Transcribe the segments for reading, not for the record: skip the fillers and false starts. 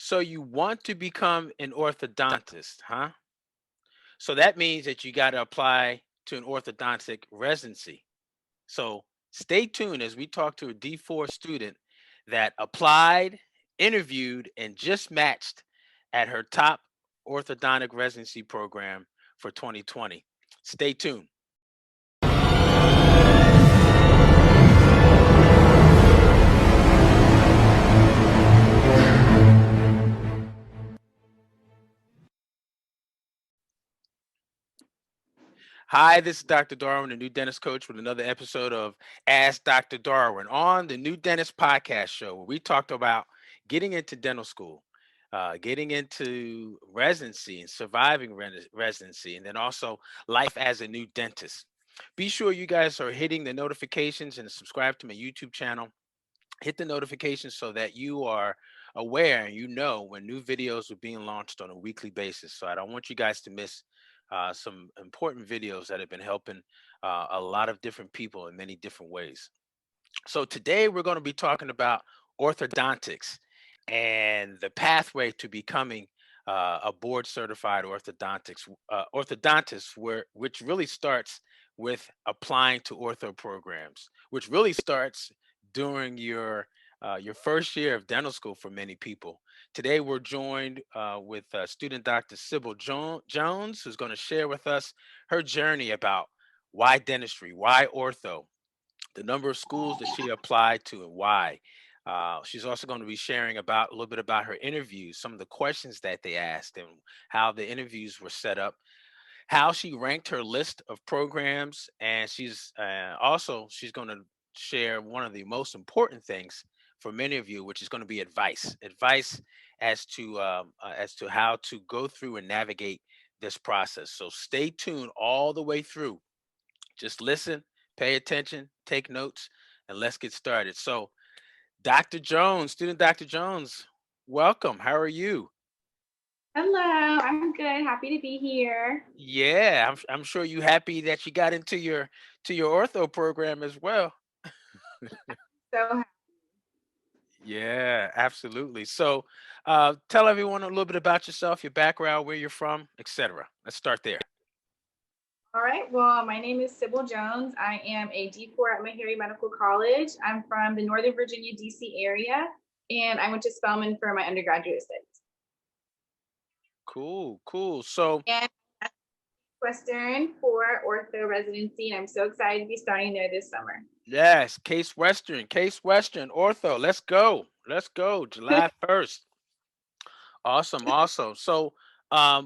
So you want to become an orthodontist, huh? So that means that you got to apply to an orthodontic residency. So stay tuned as we talk to a D4 student that applied, interviewed, and just matched at her top orthodontic residency program for 2020. Stay tuned. Hi, this is Dr. Darwin, the new dentist coach, with another episode of Ask Dr. Darwin on the New Dentist podcast show, where we talked about getting into dental school, getting into residency and surviving residency, and then also life as a new dentist. Be sure you guys are hitting the notifications and subscribe to my YouTube channel. Hit the notifications so that you are aware and you know when new videos are being launched on a weekly basis. So I don't want you guys to miss some important videos that have been helping a lot of different people in many different ways. So today we're going to be talking about orthodontics and the pathway to becoming a board certified orthodontist, which really starts with applying to ortho programs, which really starts during your first year of dental school for many people. Today we're joined with student Dr. Sybil Jones, who's going to share with us her journey about why dentistry, why ortho, the number of schools that she applied to and why. She's also going to be sharing about a little bit about her interviews, some of the questions that they asked, and how the interviews were set up, how she ranked her list of programs, and she's going to share one of the most important things for many of you, which is going to be advice as to how to go through and navigate this process. So stay tuned all the way through. Just listen, pay attention, take notes, and let's get started. So, Dr. Jones, student Dr. Jones, welcome. How are you? Hello, I'm good. Happy to be here. Yeah, I'm sure you happy that you got into your ortho program as well. So, Yeah, absolutely. So, tell everyone a little bit about yourself, your background, where you're from, etc. Let's start there. all right. Well, my name is Sybil Jones. I am a D4 at Meharry Medical College. I'm from the Northern Virginia, DC area, and I went to Spelman for my undergraduate studies. Cool, cool. So, And Western for Ortho Residency, and I'm so excited to be starting there this summer. yes, Case Western, ortho. Let's go. Let's go. July 1st. Awesome, awesome. So,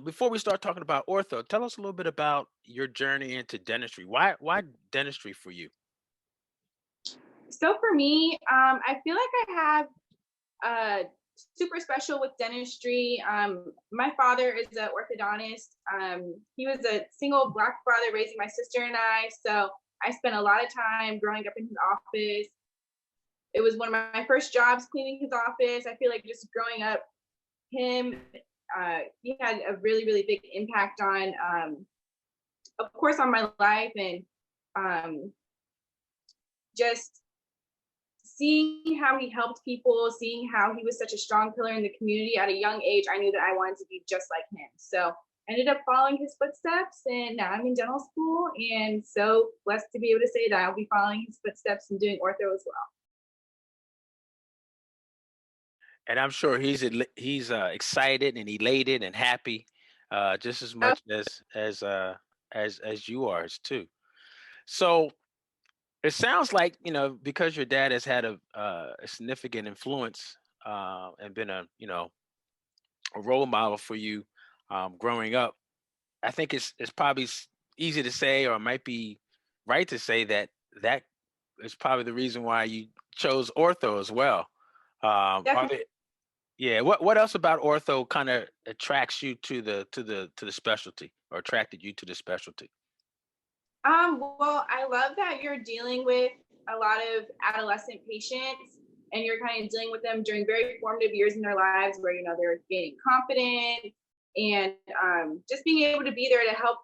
before we start talking about ortho, tell us a little bit about your journey into dentistry. Why dentistry for you? So for me, I feel like I have super special with dentistry. My father is an orthodontist. He was a single Black father raising my sister and I. So I spent a lot of time growing up in his office. It was one of my first jobs cleaning his office. I feel like just growing up, him, he had a really, really big impact on, of course, on my life and um, just seeing how he helped people, seeing how he was such a strong pillar in the community at a young age, I knew that I wanted to be just like him. So I ended up following his footsteps, and now I'm in dental school, and so blessed to be able to say that I'll be following his footsteps and doing ortho as well. And I'm sure he's excited and elated and happy, just as Oh, much as you are too. So it sounds like, because your dad has had a significant influence and been a role model for you growing up. I think it's probably easy to say, or it might be right to say that is probably the reason why you chose ortho as well. Are definitely. there, yeah. What else about ortho kind of attracts you to the specialty, or attracted you to the specialty? Well, I love that you're dealing with a lot of adolescent patients and you're kind of dealing with them during very formative years in their lives where, they're gaining confidence and just being able to be there to help,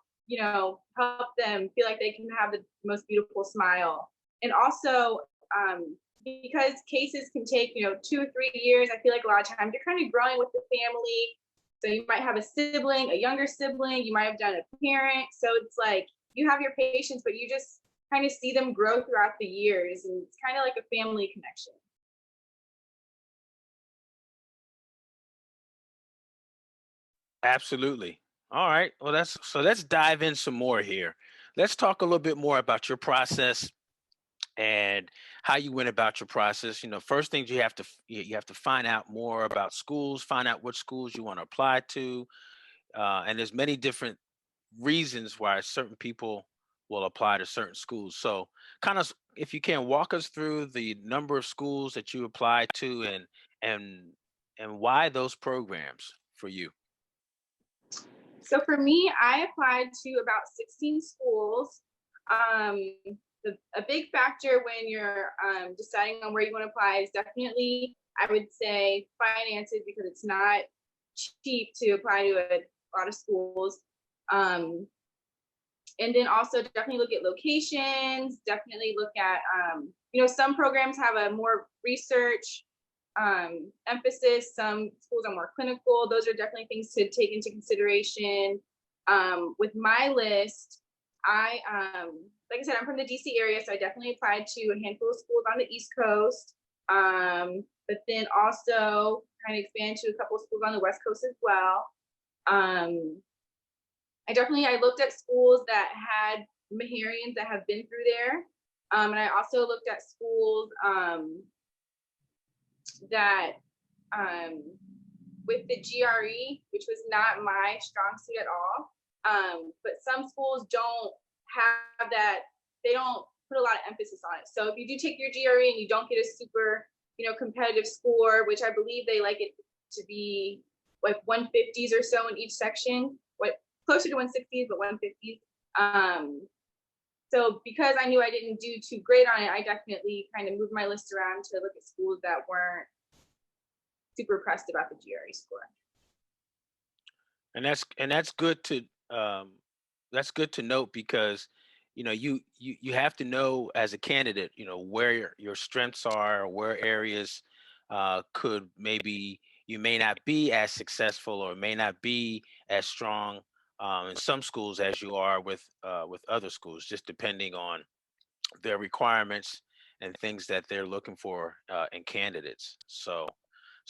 help them feel like they can have the most beautiful smile. And also because cases can take, 2 or 3 years, I feel like a lot of times you're kind of growing with the family. So you might have a sibling, a younger sibling, you might have done a parent. So it's like you have your patients, but you just kind of see them grow throughout the years. And it's kind of like a family connection. Absolutely. All right. Well, let's dive in some more here. Let's talk a little bit more about your process and how you went about your process. First things you have to find out more about schools, find out which schools you want to apply to, and there's many different reasons why certain people will apply to certain schools. So, kind of, if you can walk us through the number of schools that you applied to and and why those programs for you. So for me, I applied to about 16 schools. Um, a big factor when you're deciding on where you want to apply is definitely, I would say, finances, because it's not cheap to apply to a lot of schools. Um, and then also definitely look at locations, definitely look at, some programs have a more research emphasis, some schools are more clinical. Those are definitely things to take into consideration. With my list, like I said, I'm from the DC area, so I definitely applied to a handful of schools on the East Coast, but then also kind of expand to a couple of schools on the West Coast as well. I looked at schools that had Maharians that have been through there. And I also looked at schools that with the GRE, which was not my strong suit at all. But some schools don't have that, they don't put a lot of emphasis on it. So if you do take your GRE and you don't get a super, competitive score, which I believe they like it to be like 150s or so in each section, closer to 160s, but 150s. So because I knew I didn't do too great on it, I definitely kind of moved my list around to look at schools that weren't super pressed about the GRE score. And that's good to note because you have to know as a candidate where your strengths are, where areas could maybe you may not be as successful or may not be as strong in some schools as you are with other schools, just depending on their requirements and things that they're looking for in candidates. So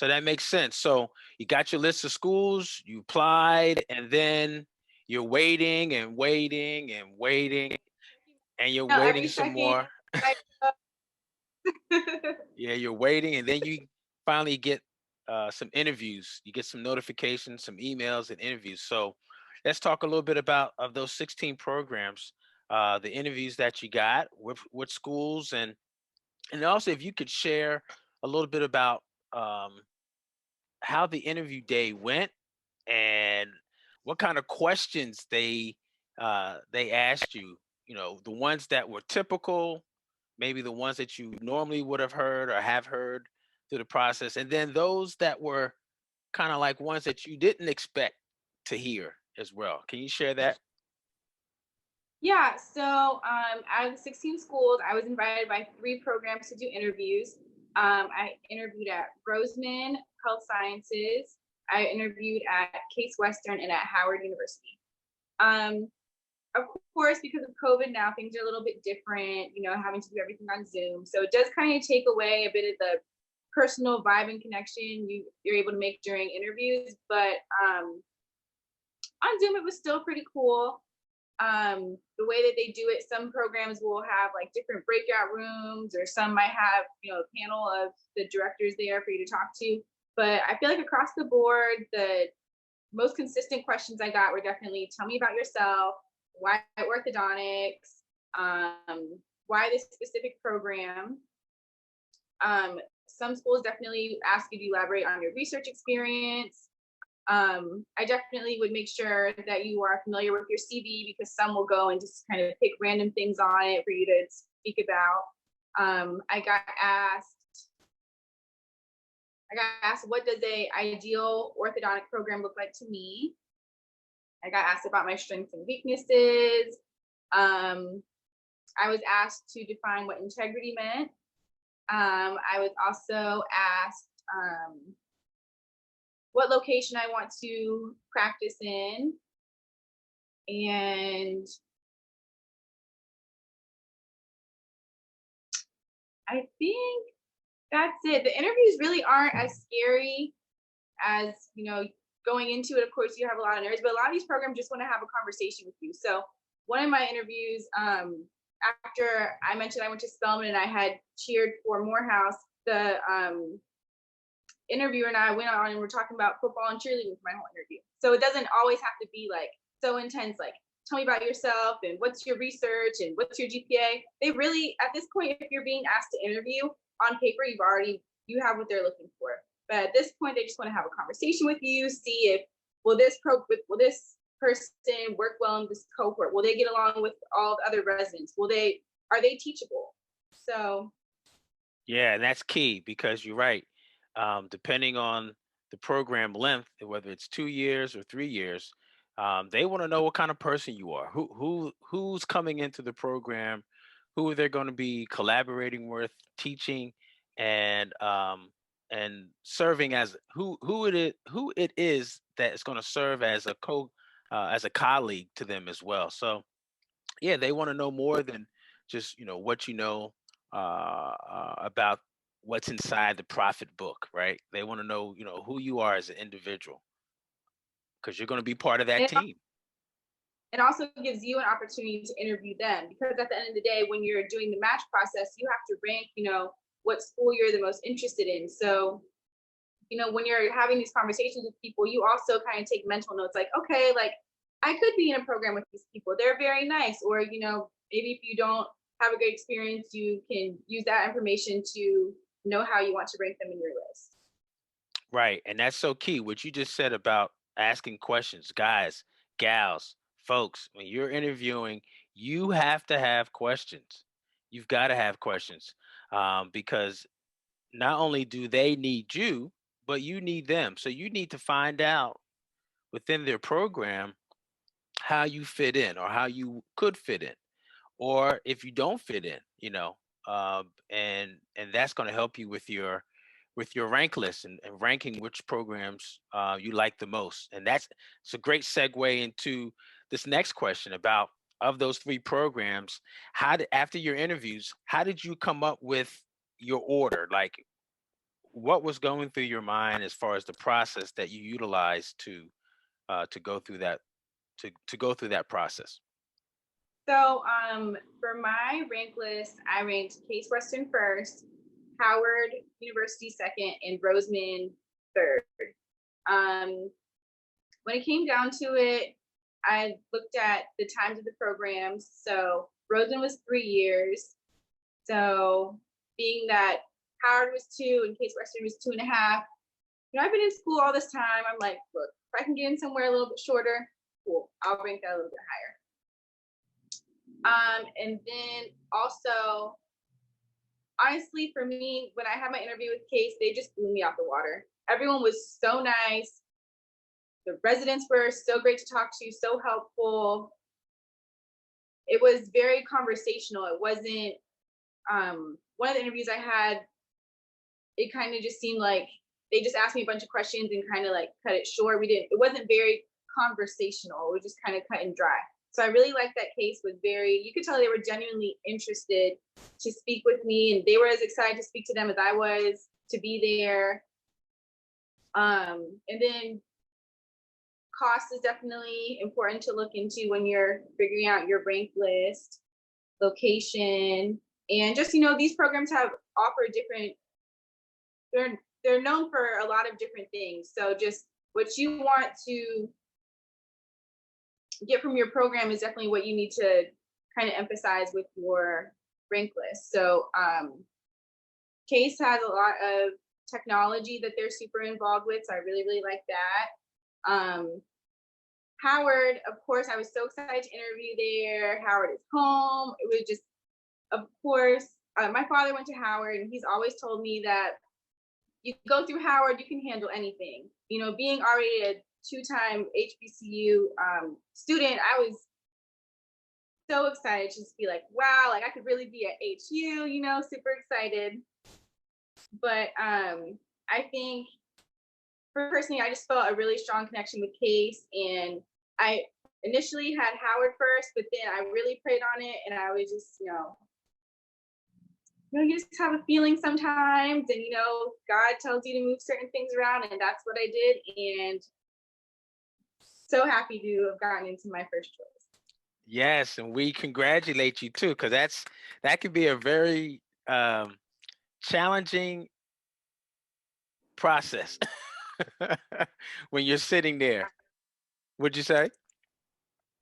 that makes sense. So you got your list of schools, you applied, and then you're waiting and waiting and waiting, and you're waiting Every some second. more. Yeah, you're waiting, and then you finally get some interviews. You get some notifications, some emails, and interviews. So let's talk a little bit about of those 16 programs, the interviews that you got, with schools, and also if you could share a little bit about how the interview day went and what kind of questions they asked you. The ones that were typical, maybe the ones that you normally would have heard or have heard through the process, and then those that were kind of like ones that you didn't expect to hear as well. Can you share that? Yeah, so out of the 16 schools, I was invited by 3 programs to do interviews. I interviewed at Roseman Health Sciences, I interviewed at Case Western, and at Howard University. Of course, because of COVID now, things are a little bit different, having to do everything on Zoom. So it does kind of take away a bit of the personal vibe and connection you're able to make during interviews. But on Zoom, it was still pretty cool. The way that they do it, some programs will have like different breakout rooms, or some might have, a panel of the directors there for you to talk to. But I feel like across the board, the most consistent questions I got were definitely, tell me about yourself, why orthodontics, why this specific program. Some schools definitely ask you to elaborate on your research experience. I definitely would make sure that you are familiar with your CV, because some will go and just kind of pick random things on it for you to speak about. I got asked, what does a ideal orthodontic program look like to me? I got asked about my strengths and weaknesses. I was asked to define what integrity meant. I was also asked what location I want to practice in, and I think that's it. The interviews really aren't as scary as, going into it. Of course, you have a lot of nerves, but a lot of these programs just want to have a conversation with you. So one of my interviews, after I mentioned I went to Spelman and I had cheered for Morehouse, the interviewer and I went on and we're talking about football and cheerleading for my whole interview. So it doesn't always have to be like so intense, like tell me about yourself and what's your research and what's your GPA. They really, at this point, if you're being asked to interview on paper, you have what they're looking for. But at this point, they just want to have a conversation with you, see if will this person work well in this cohort? Will they get along with all the other residents? Are they teachable? So Yeah, and that's key because you're right. Depending on the program length, whether it's 2 years or 3 years, they want to know what kind of person you are. Who's coming into the program, who they're going to be collaborating with, teaching, and serving as who it is that is going to serve as as a colleague to them as well. So yeah, they want to know more than just what about what's inside the profit book, right? They want to know who you are as an individual because you're going to be part of that it, team. it also gives you an opportunity to interview them, because at the end of the day, when you're doing the match process, you have to rank, what school you're the most interested in. So when you're having these conversations with people, you also kind of take mental notes like, okay, like I could be in a program with these people. They're very nice. Or, maybe if you don't have a great experience, you can use that information to know how you want to rank them in your list. Right. And that's so key. What you just said about asking questions, guys, gals, folks, when you're interviewing, you have to have questions. You've got to have questions because not only do they need you, but you need them. So you need to find out within their program how you fit in or how you could fit in, or if you don't fit in, and that's going to help you with your rank list and ranking which programs you like the most. And it's a great segue into this next question about of those three programs. After your interviews, how did you come up with your order? Like, what was going through your mind as far as the process that you utilized to go through that to go through that process? So for my rank list, I ranked Case Western first, Howard University second, and Roseman third. When it came down to it, I looked at the times of the programs. So Roseman was 3 years. So being that Howard was 2 and Case Western was 2.5, I've been in school all this time. I'm like, look, if I can get in somewhere a little bit shorter, cool, I'll rank that a little bit higher. And then also, honestly, for me, when I had my interview with Case, they just blew me out the water. Everyone was so nice. The residents were so great to talk to, so helpful. It was very conversational. It wasn't, one of the interviews I had, it kind of just seemed like they just asked me a bunch of questions and kind of like cut it short. It wasn't very conversational. It was just kind of cut and dry. So I really liked that Case was you could tell they were genuinely interested to speak with me, and they were as excited to speak to them as I was to be there. And then cost is definitely important to look into when you're figuring out your rank list, location, and just, these programs offer different, they're known for a lot of different things. So just what you want to get from your program is definitely what you need to kind of emphasize with your rank list. So Case has a lot of technology that they're super involved with, so I really, really like that. Howard, of course, I was so excited to interview there. Howard is home. It was just, of course, my father went to Howard, and he's always told me that you go through Howard, you can handle anything. Being already a 2-time HBCU student, I was so excited to just be like, wow, like I could really be at HU, super excited. But I think for personally, I just felt a really strong connection with Case, and I initially had Howard first, but then I really prayed on it, and I was just, you just have a feeling sometimes, and God tells you to move certain things around, and that's what I did, and so happy to have gotten into my first choice. Yes, and we congratulate you too, because that could be a very challenging process when you're sitting there. Would you say?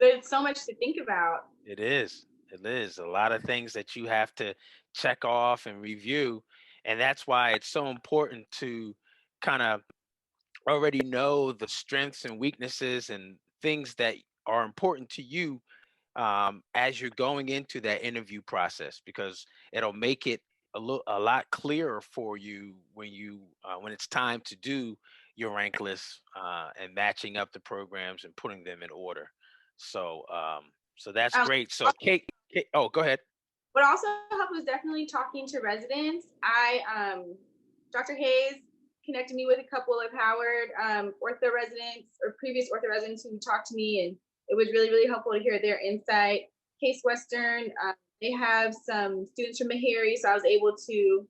There's so much to think about. It is. It is a lot of things that you have to check off and review, and that's why it's so important to kind of already know the strengths and weaknesses and things that are important to you as you're going into that interview process, because it'll make it a lot clearer for you when it's time to do your rank list and matching up the programs and putting them in order. So so that's Um, great. So Kate, oh, go ahead. what also helped was definitely talking to residents. Dr. Hayes connected me with a couple of Howard ortho residents or previous ortho residents who talked to me, and it was really, really helpful to hear their insight. Case Western, they have some students from Meharry, so I was able to,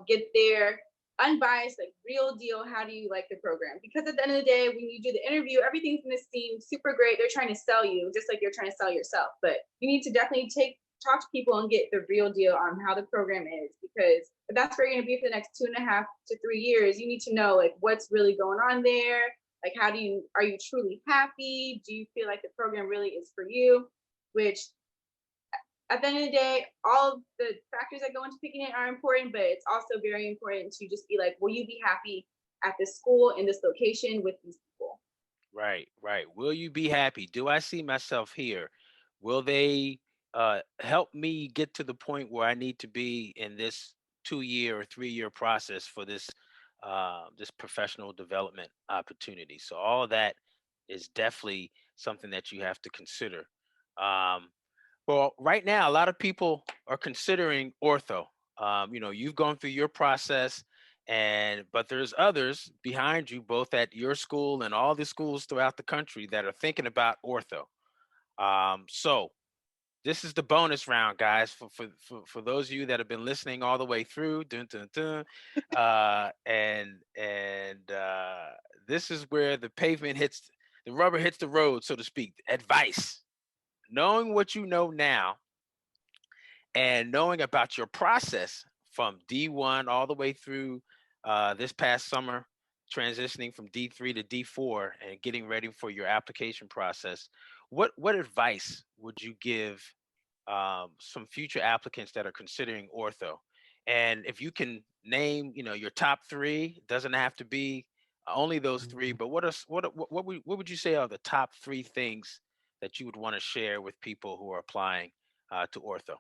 get their unbiased, like real deal, how do you like the program? Because at the end of the day, when you do the interview, everything's gonna seem super great. They're trying to sell you, just like you're trying to sell yourself. But you need to definitely talk to people and get the real deal on how the program is, because if that's where you're going to be for the next 2.5 to 3 years, you need to know like what's really going on there. Like, are you truly happy? Do you feel like the program really is for you? Which at the end of the day, all of the factors that go into picking it are important, but it's also very important to just be like, will you be happy at this school in this location with these people? Right, right. Will you be happy? Do I see myself here? Will they help me get to the point where I need to be in this 2 year or 3 year process for this professional development opportunity? So all of that is definitely something that you have to consider. Um, well, right now, a lot of people are considering ortho. You've gone through your process, but there's others behind you, both at your school and all the schools throughout the country, that are thinking about ortho. So this is the bonus round, guys, for those of you that have been listening all the way through. Dun, dun, dun, and this is where the rubber hits the road, so to speak. Advice. Knowing what you know now and knowing about your process from D1 all the way through this past summer, transitioning from D3 to D4 and getting ready for your application process, what advice would you give some future applicants that are considering ortho? And if you can name, your top three, it doesn't have to be only those three, but what would you say are the top three things that you would want to share with people who are applying to ortho?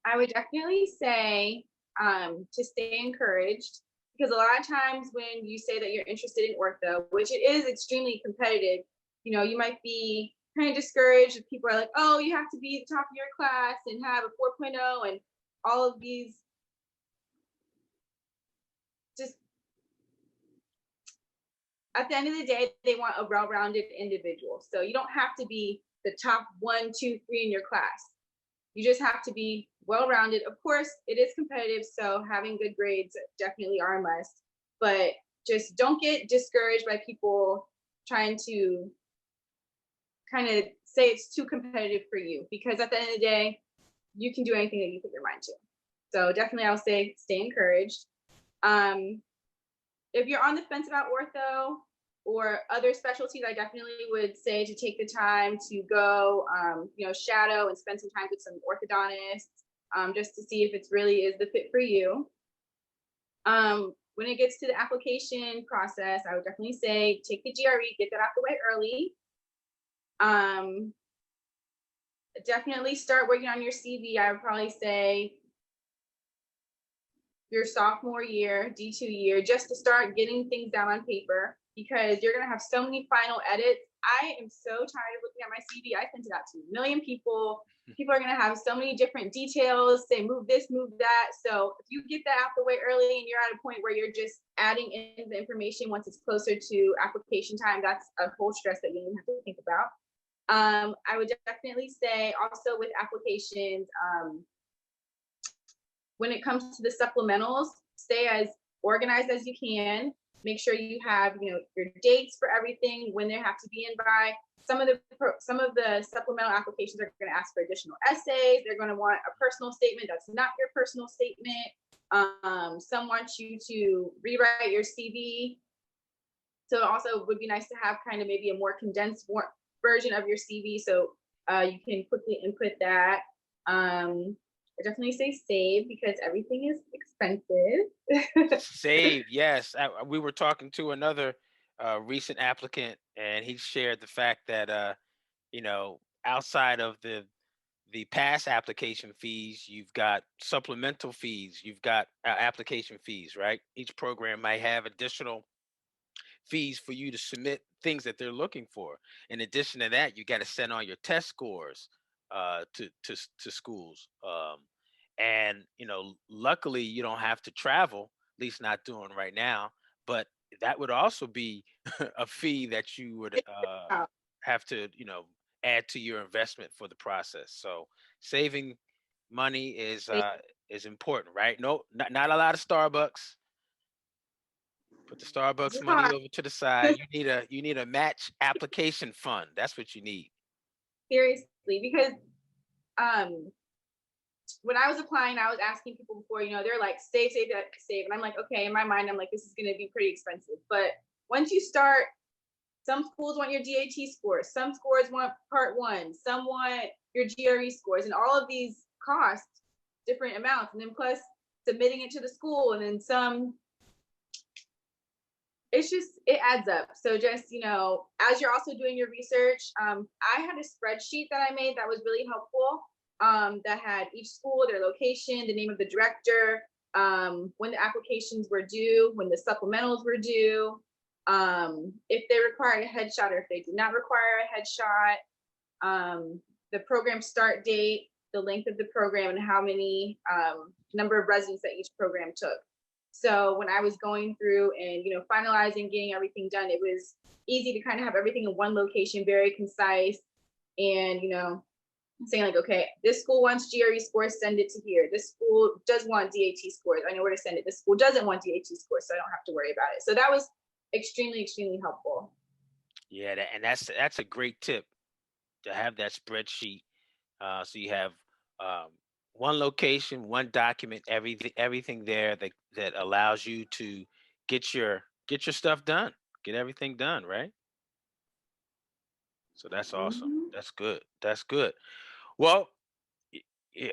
I would definitely say to stay encouraged, because a lot of times when you say that you're interested in ortho, which it is extremely competitive, you might be kind of discouraged if people are like, oh, you have to be the top of your class and have a 4.0 and all of these. Just at the end of the day, they want a well-rounded individual. So you don't have to be the top 1, 2, 3 in your class. You just have to be well-rounded. Of course, it is competitive, so having good grades definitely are a must. But just don't get discouraged by people trying to kind of say it's too competitive for you, because at the end of the day, you can do anything that you put your mind to. So definitely, I'll say stay encouraged. If you're on the fence about ortho or other specialties, I definitely would say to take the time to go, shadow and spend some time with some orthodontists, just to see if it really is the fit for you. When it gets to the application process, I would definitely say take the GRE, get that out the way early. Definitely start working on your CV. I would probably say your sophomore year, D2 year, just to start getting things down on paper, because you're going to have so many final edits. I am so tired of looking at my CV. I sent it out to a million people. people are going to have so many different details, say move this, move that. So if you get that out the way early and you're at a point where you're just adding in the information once it's closer to application time, that's a whole stress that you don't have to think about. I would definitely say also with applications, when it comes to the supplementals, stay as organized as you can. Make sure you have, your dates for everything, when they have to be in by. Some of the supplemental applications are going to ask for additional essays. They're going to want a personal statement that's not your personal statement. Some want you to rewrite your CV. So it also would be nice to have kind of maybe a more condensed version of your CV, so you can quickly input that. I definitely say save because everything is expensive. Save, yes. We were talking to another recent applicant, and he shared the fact that outside of the past application fees, you've got supplemental fees, you've got application fees, right? Each program might have additional fees for you to submit things that they're looking for. In addition to that, you got to send all your test scores to schools. And luckily you don't have to travel, at least not doing right now. But that would also be a fee that you would have to add to your investment for the process. So saving money is important, right? No, not a lot of Starbucks. Put the Starbucks It's money hard, over to the side. You need a match application fund. That's what you need. seriously, because um, when I was applying, I was asking people before, they're like, save, save, save. And I'm like, okay, in my mind, I'm like, this is going to be pretty expensive. But once you start, some schools want your DAT scores, some scores want part one, some want your GRE scores, and all of these cost different amounts. And then plus submitting it to the school, and then some. It adds up. So just, as you're also doing your research, I had a spreadsheet that I made that was really helpful, that had each school, their location, the name of the director, when the applications were due, when the supplementals were due, if they require a headshot or if they did not require a headshot, the program start date, the length of the program, and how many number of residents that each program took. So when I was going through and finalizing, getting everything done, it was easy to kind of have everything in one location, very concise, and saying like, okay, this school wants GRE scores, send it to here. This school does want DAT scores, I know where to send it. This school doesn't want DAT scores, so I don't have to worry about it. So that was extremely, extremely helpful. Yeah, that's a great tip, to have that spreadsheet. So you have one location, one document, everything there that allows you to get your stuff done, get everything done, right? So that's awesome. Mm-hmm. That's good. That's good. Well,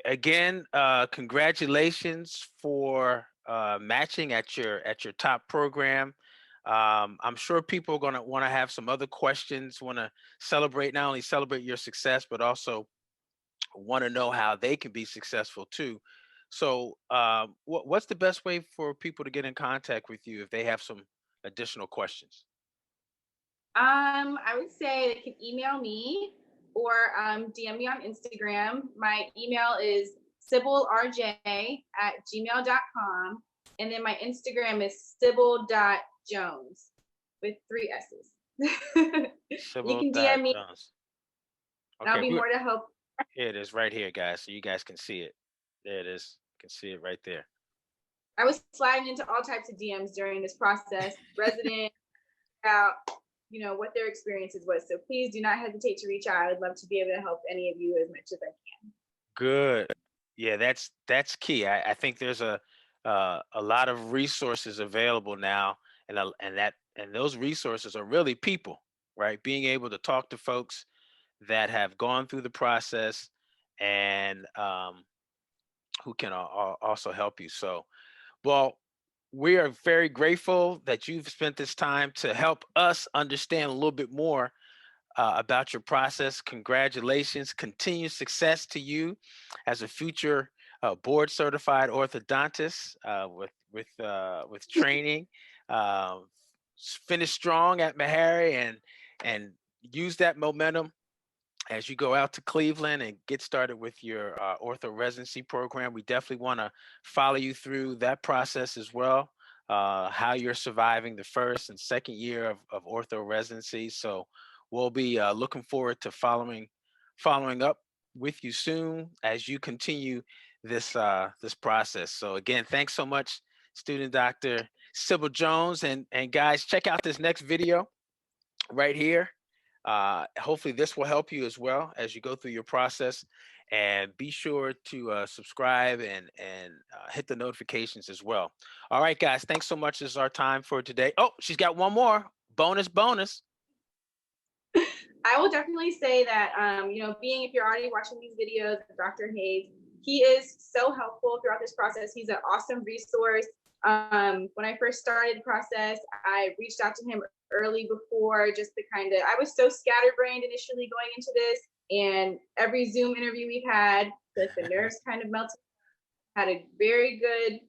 again, congratulations for matching at your top program. I'm sure people are going to want to have some other questions, want to celebrate, not only celebrate your success, but also want to know how they can be successful too. So, what's the best way for people to get in contact with you if they have some additional questions? I would say they can email me or DM me on Instagram. My email is sybilrj@gmail.com. And then my Instagram is sybil.jones with 3 S's. You Sybil can DM dot me Jones. and I'll Okay, be more to help. here it is right here, guys. So you guys can see it. There it is. You can see it right there. I was sliding into all types of DMs during this process, resident, out, what their experiences was. So please do not hesitate to reach out. I would love to be able to help any of you as much as I can. Good. Yeah, that's key. I think there's a lot of resources available now, and those resources are really people, right? Being able to talk to folks that have gone through the process, and who can also help you. So, well, we are very grateful that you've spent this time to help us understand a little bit more about your process. Congratulations, continued success to you as a future board certified orthodontist, with training. Uh, Finish strong at Meharry, and use that momentum as you go out to Cleveland and get started with your ortho residency program, we definitely want to follow you through that process as well. How you're surviving the first and second year of ortho residency. So we'll be looking forward to following up with you soon as you continue this process. So again, thanks so much, student Dr. Sybil Jones, and guys, check out this next video right here. Hopefully this will help you as well as you go through your process, and be sure to subscribe and hit the notifications as well. All right, guys, thanks so much. This is our time for today. Oh, she's got one more bonus. I will definitely say that, being, if you're already watching these videos of Dr. Hayes, he is so helpful throughout this process. He's an awesome resource. When I first started the process, I reached out to him early before, just to I was so scatterbrained initially going into this, and every Zoom interview we've had, the nerves kind of melted. Had a very good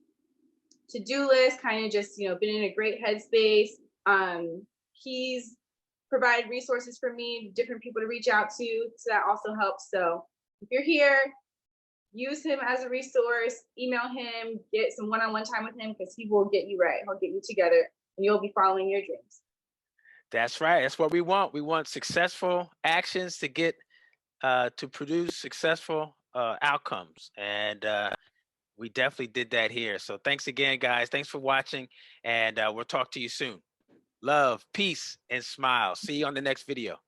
to-do list, kind of just, been in a great headspace. He's provided resources for me, different people to reach out to, so that also helps. So if you're here, use him as a resource, email him, get some one-on-one time with him, because he will get you right. He'll get you together, and you'll be following your dreams. That's right. That's what we want. We want successful actions to get to produce successful outcomes, and we definitely did that here. So thanks again, guys. Thanks for watching, and we'll talk to you soon. Love, peace, and smile. See you on the next video.